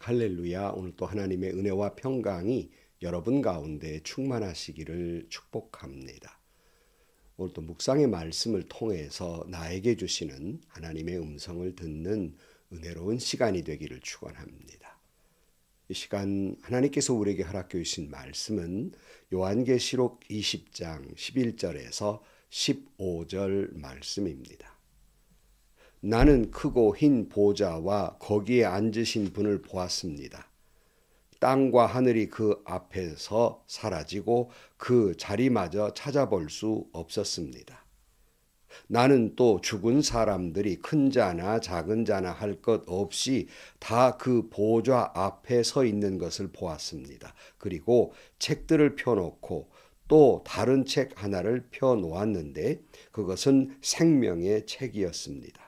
할렐루야. 오늘 또 하나님의 은혜와 평강이 여러분 가운데 충만하시기를 축복합니다. 오늘 또 묵상의 말씀을 통해서 나에게 주시는 하나님의 음성을 듣는 은혜로운 시간이 되기를 축원합니다. 이 시간 하나님께서 우리에게 허락해 주신 말씀은 요한계시록 20장 11절에서 15절 말씀입니다. 나는 크고 흰 보좌와 거기에 앉으신 분을 보았습니다. 땅과 하늘이 그 앞에서 사라지고 그 자리마저 찾아볼 수 없었습니다. 나는 또 죽은 사람들이 큰 자나 작은 자나 할 것 없이 다 그 보좌 앞에 서 있는 것을 보았습니다. 그리고 책들을 펴놓고 또 다른 책 하나를 펴놓았는데 그것은 생명의 책이었습니다.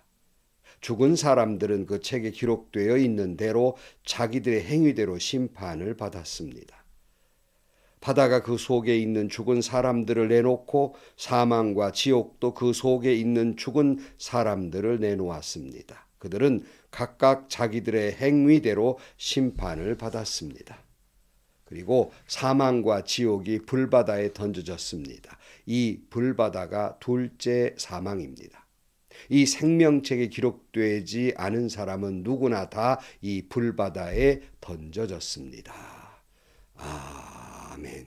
죽은 사람들은 그 책에 기록되어 있는 대로 자기들의 행위대로 심판을 받았습니다. 바다가 그 속에 있는 죽은 사람들을 내놓고 사망과 지옥도 그 속에 있는 죽은 사람들을 내놓았습니다. 그들은 각각 자기들의 행위대로 심판을 받았습니다. 그리고 사망과 지옥이 불바다에 던져졌습니다. 이 불바다가 둘째 사망입니다. 이 생명책에 기록되지 않은 사람은 누구나 다 이 불바다에 던져졌습니다. 아멘.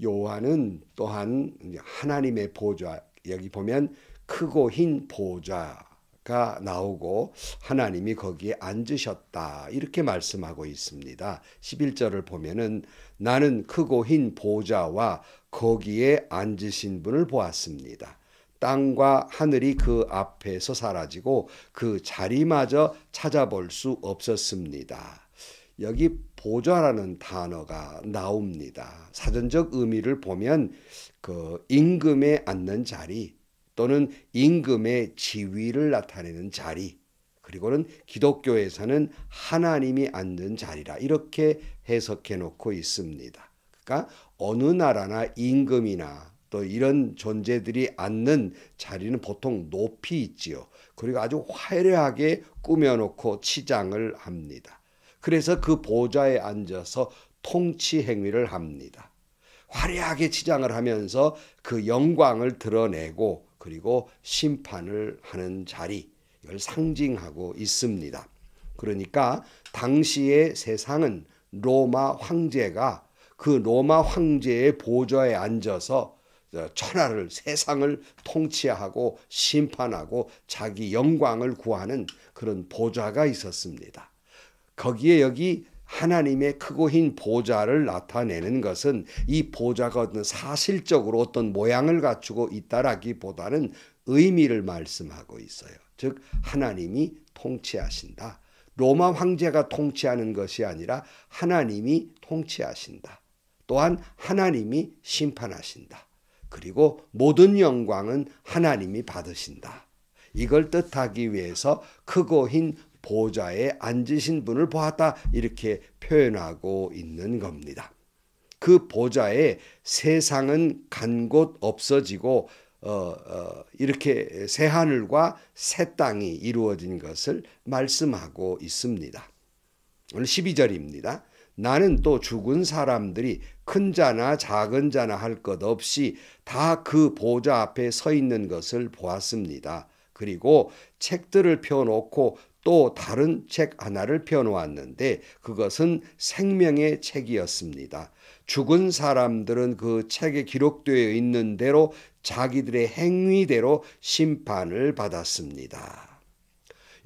요한은 또한 하나님의 보좌, 여기 보면 크고 흰 보좌가 나오고 하나님이 거기에 앉으셨다 이렇게 말씀하고 있습니다. 11절을 보면은 나는 크고 흰 보좌와 거기에 앉으신 분을 보았습니다. 땅과 하늘이 그 앞에서 사라지고 그 자리마저 찾아볼 수 없었습니다. 여기 보좌라는 단어가 나옵니다. 사전적 의미를 보면 그 임금에 앉는 자리 또는 임금의 지위를 나타내는 자리, 그리고는 기독교에서는 하나님이 앉는 자리라 이렇게 해석해 놓고 있습니다. 그러니까 어느 나라나 임금이나 또 이런 존재들이 앉는 자리는 보통 높이 있지요. 그리고 아주 화려하게 꾸며놓고 치장을 합니다. 그래서 그 보좌에 앉아서 통치 행위를 합니다. 화려하게 치장을 하면서 그 영광을 드러내고 그리고 심판을 하는 자리, 이걸 상징하고 있습니다. 그러니까 당시의 세상은 로마 황제가 그 로마 황제의 보좌에 앉아서 천하를 세상을 통치하고 심판하고 자기 영광을 구하는 그런 보좌가 있었습니다. 거기에 여기 하나님의 크고 흰 보좌를 나타내는 것은 이 보좌가 어떤 사실적으로 어떤 모양을 갖추고 있다라기보다는 의미를 말씀하고 있어요. 즉 하나님이 통치하신다. 로마 황제가 통치하는 것이 아니라 하나님이 통치하신다. 또한 하나님이 심판하신다. 그리고 모든 영광은 하나님이 받으신다. 이걸 뜻하기 위해서 크고 흰 보좌에 앉으신 분을 보았다 이렇게 표현하고 있는 겁니다. 그 보좌에 세상은 간 곳 없어지고 이렇게 새 하늘과 새 땅이 이루어진 것을 말씀하고 있습니다. 오늘 12절입니다. 나는 또 죽은 사람들이 큰 자나 작은 자나 할 것 없이 다 그 보좌 앞에 서 있는 것을 보았습니다. 그리고 책들을 펴놓고 또 다른 책 하나를 펴놓았는데 그것은 생명의 책이었습니다. 죽은 사람들은 그 책에 기록되어 있는 대로 자기들의 행위대로 심판을 받았습니다.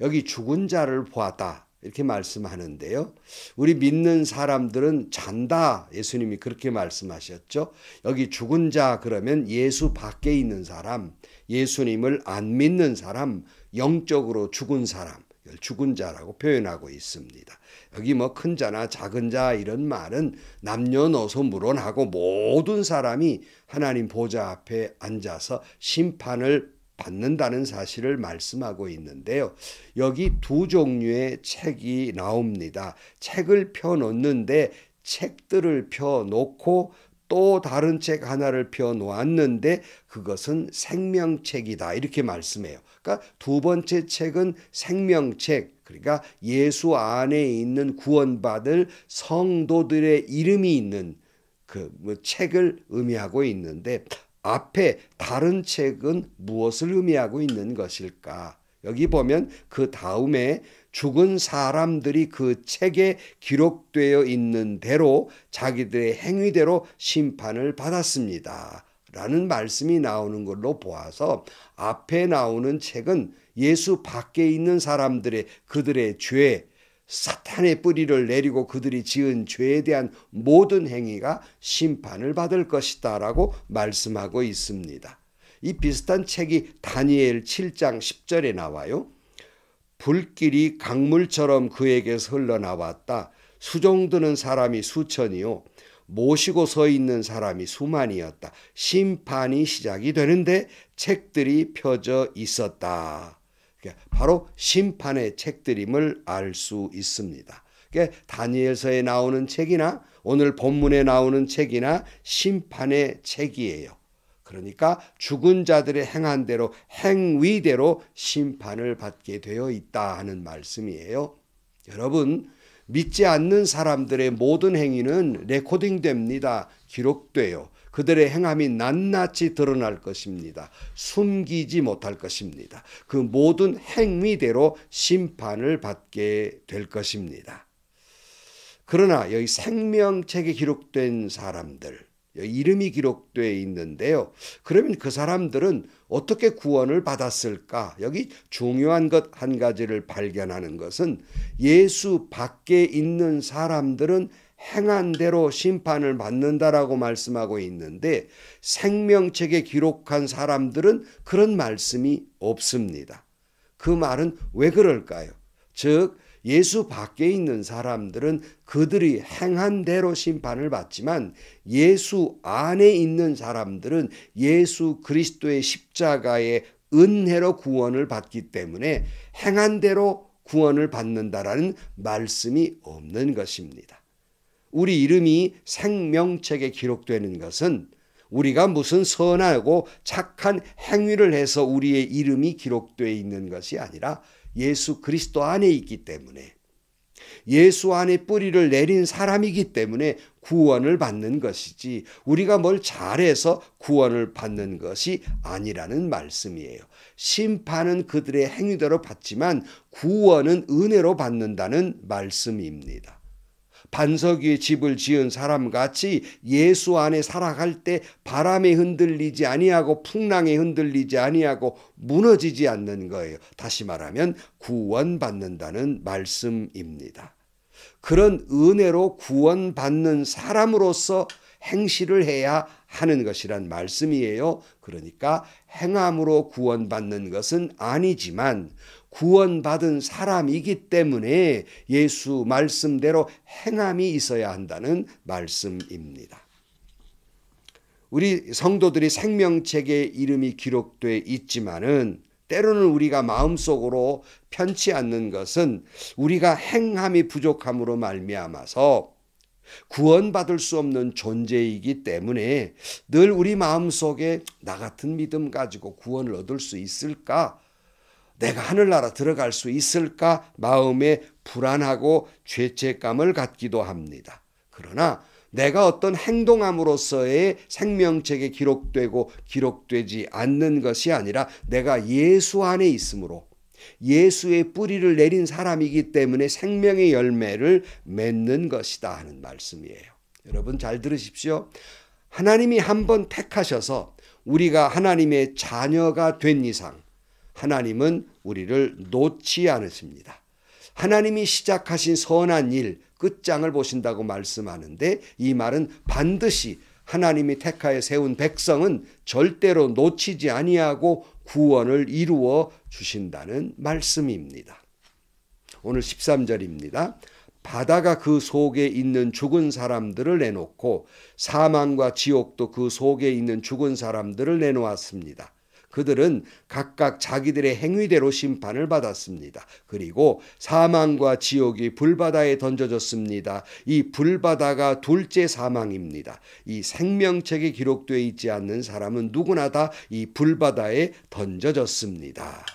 여기 죽은 자를 보았다 이렇게 말씀하는데요. 우리 믿는 사람들은 잔다. 예수님이 그렇게 말씀하셨죠. 여기 죽은 자 그러면 예수 밖에 있는 사람, 예수님을 안 믿는 사람, 영적으로 죽은 사람, 죽은 자라고 표현하고 있습니다. 여기 뭐 큰 자나 작은 자 이런 말은 남녀노소 무론하고 모든 사람이 하나님 보좌 앞에 앉아서 심판을 받는다는 사실을 말씀하고 있는데요. 여기 두 종류의 책이 나옵니다. 책을 펴놓는데 책들을 펴놓고 또 다른 책 하나를 펴놓았는데 그것은 생명책이다 이렇게 말씀해요. 그러니까 두 번째 책은 생명책, 그러니까 예수 안에 있는 구원받을 성도들의 이름이 있는 그 책을 의미하고 있는데, 앞에 다른 책은 무엇을 의미하고 있는 것일까? 여기 보면 그 다음에 죽은 사람들이 그 책에 기록되어 있는 대로 자기들의 행위대로 심판을 받았습니다 라는 말씀이 나오는 걸로 보아서, 앞에 나오는 책은 예수 밖에 있는 사람들의 그들의 죄, 사탄의 뿌리를 내리고 그들이 지은 죄에 대한 모든 행위가 심판을 받을 것이다 라고 말씀하고 있습니다. 이 비슷한 책이 다니엘 7장 10절에 나와요. 불길이 강물처럼 그에게서 흘러나왔다. 수종드는 사람이 수천이요 모시고 서 있는 사람이 수만이었다. 심판이 시작이 되는데 책들이 펴져 있었다. 바로 심판의 책들임을 알 수 있습니다. 다니엘서에 나오는 책이나 오늘 본문에 나오는 책이나 심판의 책이에요. 그러니까 죽은 자들의 행한 대로, 행위대로 심판을 받게 되어 있다 하는 말씀이에요. 여러분, 믿지 않는 사람들의 모든 행위는 레코딩됩니다. 기록돼요. 그들의 행함이 낱낱이 드러날 것입니다. 숨기지 못할 것입니다. 그 모든 행위대로 심판을 받게 될 것입니다. 그러나 여기 생명책에 기록된 사람들, 이름이 기록되어 있는데요. 그러면 그 사람들은 어떻게 구원을 받았을까? 여기 중요한 것 한 가지를 발견하는 것은, 예수 밖에 있는 사람들은 행한 대로 심판을 받는다라고 말씀하고 있는데, 생명책에 기록한 사람들은 그런 말씀이 없습니다. 그 말은 왜 그럴까요? 즉 예수 밖에 있는 사람들은 그들이 행한 대로 심판을 받지만, 예수 안에 있는 사람들은 예수 그리스도의 십자가의 은혜로 구원을 받기 때문에 행한 대로 구원을 받는다라는 말씀이 없는 것입니다. 우리 이름이 생명책에 기록되는 것은 우리가 무슨 선하고 착한 행위를 해서 우리의 이름이 기록되어 있는 것이 아니라 예수 그리스도 안에 있기 때문에, 예수 안에 뿌리를 내린 사람이기 때문에 구원을 받는 것이지, 우리가 뭘 잘해서 구원을 받는 것이 아니라는 말씀이에요. 심판은 그들의 행위대로 받지만 구원은 은혜로 받는다는 말씀입니다. 반석 위에 집을 지은 사람같이 예수 안에 살아갈 때 바람에 흔들리지 아니하고 풍랑에 흔들리지 아니하고 무너지지 않는 거예요. 다시 말하면 구원받는다는 말씀입니다. 그런 은혜로 구원받는 사람으로서 행실을 해야 하는 것이란 말씀이에요. 그러니까 행함으로 구원받는 것은 아니지만 구원받은 사람이기 때문에 예수 말씀대로 행함이 있어야 한다는 말씀입니다. 우리 성도들이 생명책에 이름이 기록되어 있지만은 때로는 우리가 마음속으로 편치 않는 것은 우리가 행함이 부족함으로 말미암아서 구원받을 수 없는 존재이기 때문에 늘 우리 마음속에 나 같은 믿음 가지고 구원을 얻을 수 있을까? 내가 하늘나라 들어갈 수 있을까? 마음에 불안하고 죄책감을 갖기도 합니다. 그러나 내가 어떤 행동함으로써의 생명책에 기록되고 기록되지 않는 것이 아니라 내가 예수 안에 있으므로 예수의 뿌리를 내린 사람이기 때문에 생명의 열매를 맺는 것이다 하는 말씀이에요. 여러분 잘 들으십시오. 하나님이 한번 택하셔서 우리가 하나님의 자녀가 된 이상 하나님은 우리를 놓지 않으십니다. 하나님이 시작하신 선한 일 끝장을 보신다고 말씀하는데, 이 말은 반드시 하나님이 택하여 세운 백성은 절대로 놓치지 아니하고 구원을 이루어 주신다는 말씀입니다. 오늘 13절입니다. 바다가 그 속에 있는 죽은 사람들을 내놓고 사망과 지옥도 그 속에 있는 죽은 사람들을 내놓았습니다. 그들은 각각 자기들의 행위대로 심판을 받았습니다. 그리고 사망과 지옥이 불바다에 던져졌습니다. 이 불바다가 둘째 사망입니다. 이 생명책에 기록되어 있지 않는 사람은 누구나 다 이 불바다에 던져졌습니다.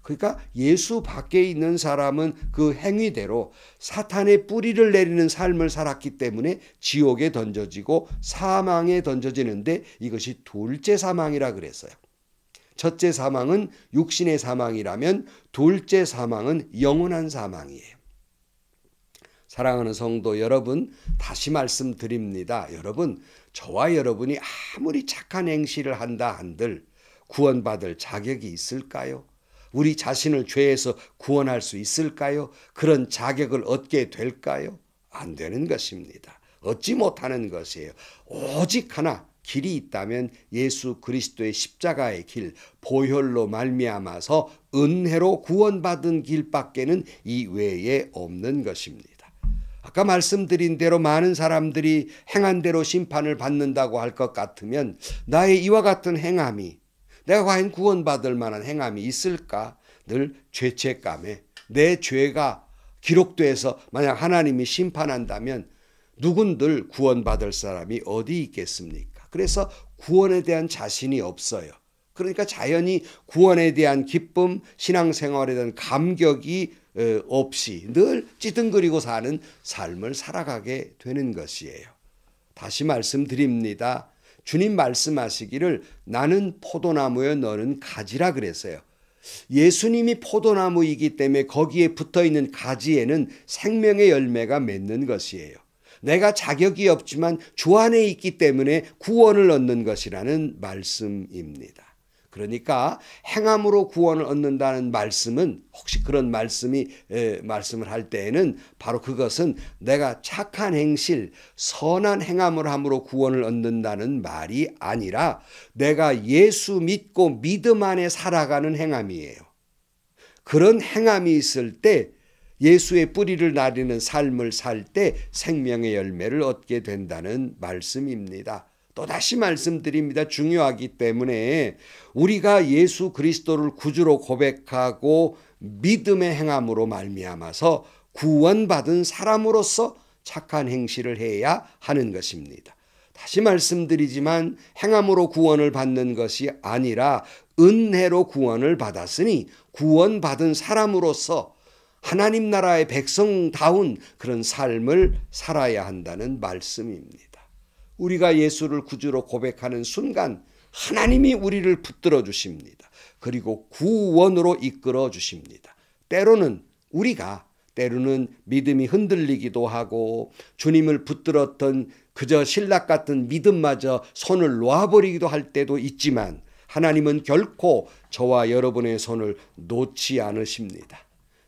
그러니까 예수 밖에 있는 사람은 그 행위대로 사탄의 뿌리를 내리는 삶을 살았기 때문에 지옥에 던져지고 사망에 던져지는데 이것이 둘째 사망이라 그랬어요. 첫째 사망은 육신의 사망이라면 둘째 사망은 영원한 사망이에요. 사랑하는 성도 여러분, 다시 말씀드립니다. 여러분, 저와 여러분이 아무리 착한 행실을 한다 한들 구원받을 자격이 있을까요? 우리 자신을 죄에서 구원할 수 있을까요? 그런 자격을 얻게 될까요? 안 되는 것입니다. 얻지 못하는 것이에요. 오직 하나 길이 있다면 예수 그리스도의 십자가의 길, 보혈로 말미암아서 은혜로 구원받은 길밖에는 이 외에 없는 것입니다. 아까 말씀드린 대로 많은 사람들이 행한 대로 심판을 받는다고 할 것 같으면 나의 이와 같은 행함이 내가 과연 구원받을 만한 행함이 있을까? 늘 죄책감에 내 죄가 기록돼서 만약 하나님이 심판한다면 누군들 구원받을 사람이 어디 있겠습니까? 그래서 구원에 대한 자신이 없어요. 그러니까 자연히 구원에 대한 기쁨, 신앙생활에 대한 감격이 없이 늘 찌든거리고 사는 삶을 살아가게 되는 것이에요. 다시 말씀드립니다. 주님 말씀하시기를 나는 포도나무여 너는 가지라 그랬어요. 예수님이 포도나무이기 때문에 거기에 붙어있는 가지에는 생명의 열매가 맺는 것이에요. 내가 자격이 없지만 주 안에 있기 때문에 구원을 얻는 것이라는 말씀입니다. 그러니까 행함으로 구원을 얻는다는 말씀은 혹시 그런 말씀을 할 때에는 바로 그것은 내가 착한 행실, 선한 행함을 함으로 구원을 얻는다는 말이 아니라 내가 예수 믿고 믿음 안에 살아가는 행함이에요. 그런 행함이 있을 때 예수의 뿌리를 나르는 삶을 살 때 생명의 열매를 얻게 된다는 말씀입니다. 또다시 말씀드립니다. 중요하기 때문에 우리가 예수 그리스도를 구주로 고백하고 믿음의 행함으로 말미암아서 구원받은 사람으로서 착한 행실을 해야 하는 것입니다. 다시 말씀드리지만 행함으로 구원을 받는 것이 아니라 은혜로 구원을 받았으니 구원받은 사람으로서 하나님 나라의 백성다운 그런 삶을 살아야 한다는 말씀입니다. 우리가 예수를 구주로 고백하는 순간 하나님이 우리를 붙들어 주십니다. 그리고 구원으로 이끌어 주십니다. 때로는 믿음이 흔들리기도 하고 주님을 붙들었던 그저 신락 같은 믿음마저 손을 놓아버리기도 할 때도 있지만 하나님은 결코 저와 여러분의 손을 놓지 않으십니다.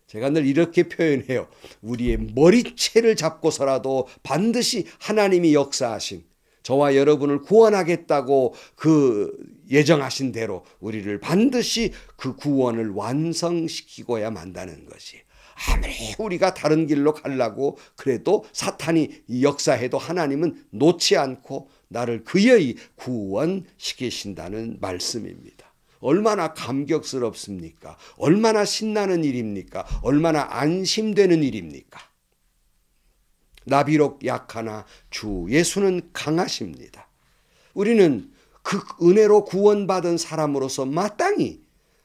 제가 늘 이렇게 표현해요. 우리의 머리채를 잡고서라도 반드시 하나님이 역사하신 저와 여러분을 구원하겠다고 그 예정하신 대로 우리를 반드시 그 구원을 완성시키고야 만다는 것이 아무리 우리가 다른 길로 가려고 그래도 사탄이 역사해도 하나님은 놓지 않고 나를 그의 구원시키신다는 말씀입니다. 얼마나 감격스럽습니까? 얼마나 신나는 일입니까? 얼마나 안심되는 일입니까? 나 비록 약하나 주 예수는 강하십니다. 우리는 그 은혜로 구원받은 사람으로서 마땅히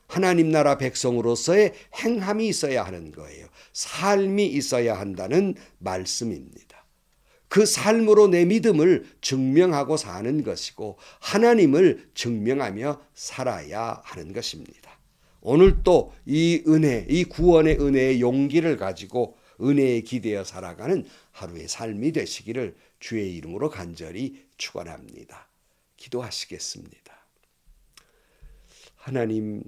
하나님 나라 백성으로서의 행함이 있어야 하는 거예요. 삶이 있어야 한다는 말씀입니다. 그 삶으로 내 믿음을 증명하고 사는 것이고 하나님을 증명하며 살아야 하는 것입니다. 오늘 또 이 은혜, 이 구원의 은혜의 용기를 가지고 은혜에 기대어 살아가는 하루의 삶이 되시기를 주의 이름으로 간절히 축원합니다. 기도하시겠습니다. 하나님,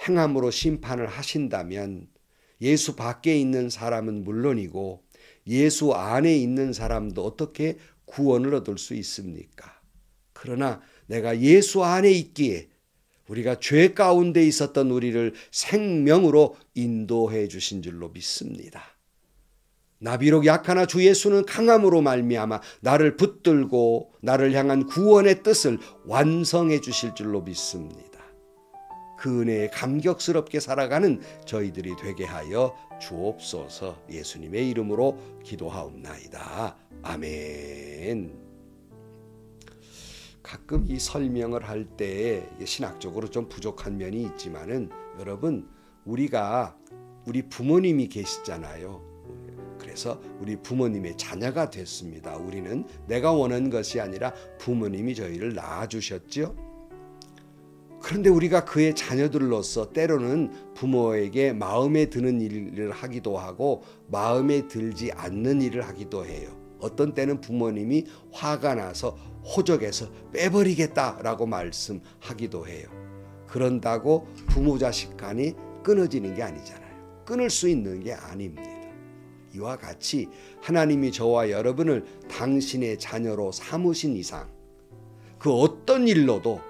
행함으로 심판을 하신다면 예수 밖에 있는 사람은 물론이고 예수 안에 있는 사람도 어떻게 구원을 얻을 수 있습니까? 그러나 내가 예수 안에 있기에 우리가 죄 가운데 있었던 우리를 생명으로 인도해 주신 줄로 믿습니다. 나 비록 약하나 주 예수는 강함으로 말미암아 나를 붙들고 나를 향한 구원의 뜻을 완성해 주실 줄로 믿습니다. 그 은혜에 감격스럽게 살아가는 저희들이 되게 하여 주옵소서. 예수님의 이름으로 기도하옵나이다. 아멘. 가끔 이 설명을 할 때 신학적으로 좀 부족한 면이 있지만은 여러분, 우리 부모님이 계시잖아요. 그래서 우리 부모님의 자녀가 됐습니다. 우리는 내가 원하는 것이 아니라 부모님이 저희를 낳아주셨죠. 그런데 우리가 그의 자녀들로서 때로는 부모에게 마음에 드는 일을 하기도 하고 마음에 들지 않는 일을 하기도 해요. 어떤 때는 부모님이 화가 나서 호적에서 빼버리겠다라고 말씀하기도 해요. 그런다고 부모 자식 간이 끊어지는 게 아니잖아요. 끊을 수 있는 게 아닙니다. 이와 같이 하나님이 저와 여러분을 당신의 자녀로 삼으신 이상 그 어떤 일로도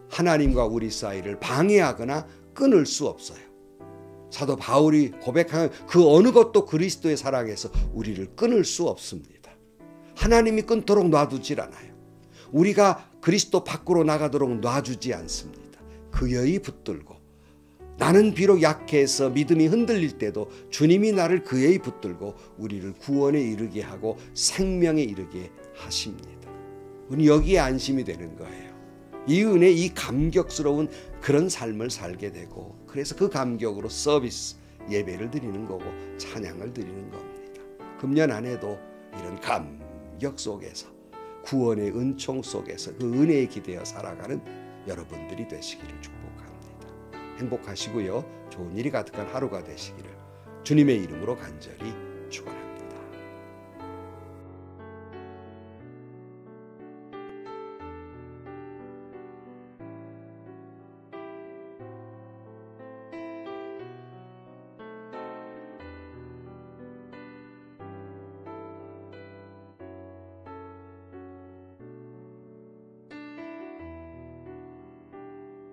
하나님과 우리 사이를 방해하거나 끊을 수 없어요. 사도 바울이 고백한 그 어느 것도 그리스도의 사랑에서 우리를 끊을 수 없습니다. 하나님이 끊도록 놔두질 않아요. 우리가 그리스도 밖으로 나가도록 놔주지 않습니다. 그여이 붙들고 나는 비록 약해서 믿음이 흔들릴 때도 주님이 나를 그에이 붙들고 우리를 구원에 이르게 하고 생명에 이르게 하십니다. 우리 여기에 안심이 되는 거예요. 이 은혜, 이 감격스러운 그런 삶을 살게 되고 그래서 그 감격으로 서비스, 예배를 드리는 거고 찬양을 드리는 겁니다. 금년 한 해도 이런 감격 속에서 구원의 은총 속에서 그 은혜에 기대어 살아가는 여러분들이 되시기를 축복합니다. 행복하시고요. 좋은 일이 가득한 하루가 되시기를 주님의 이름으로 간절히 축원합니다.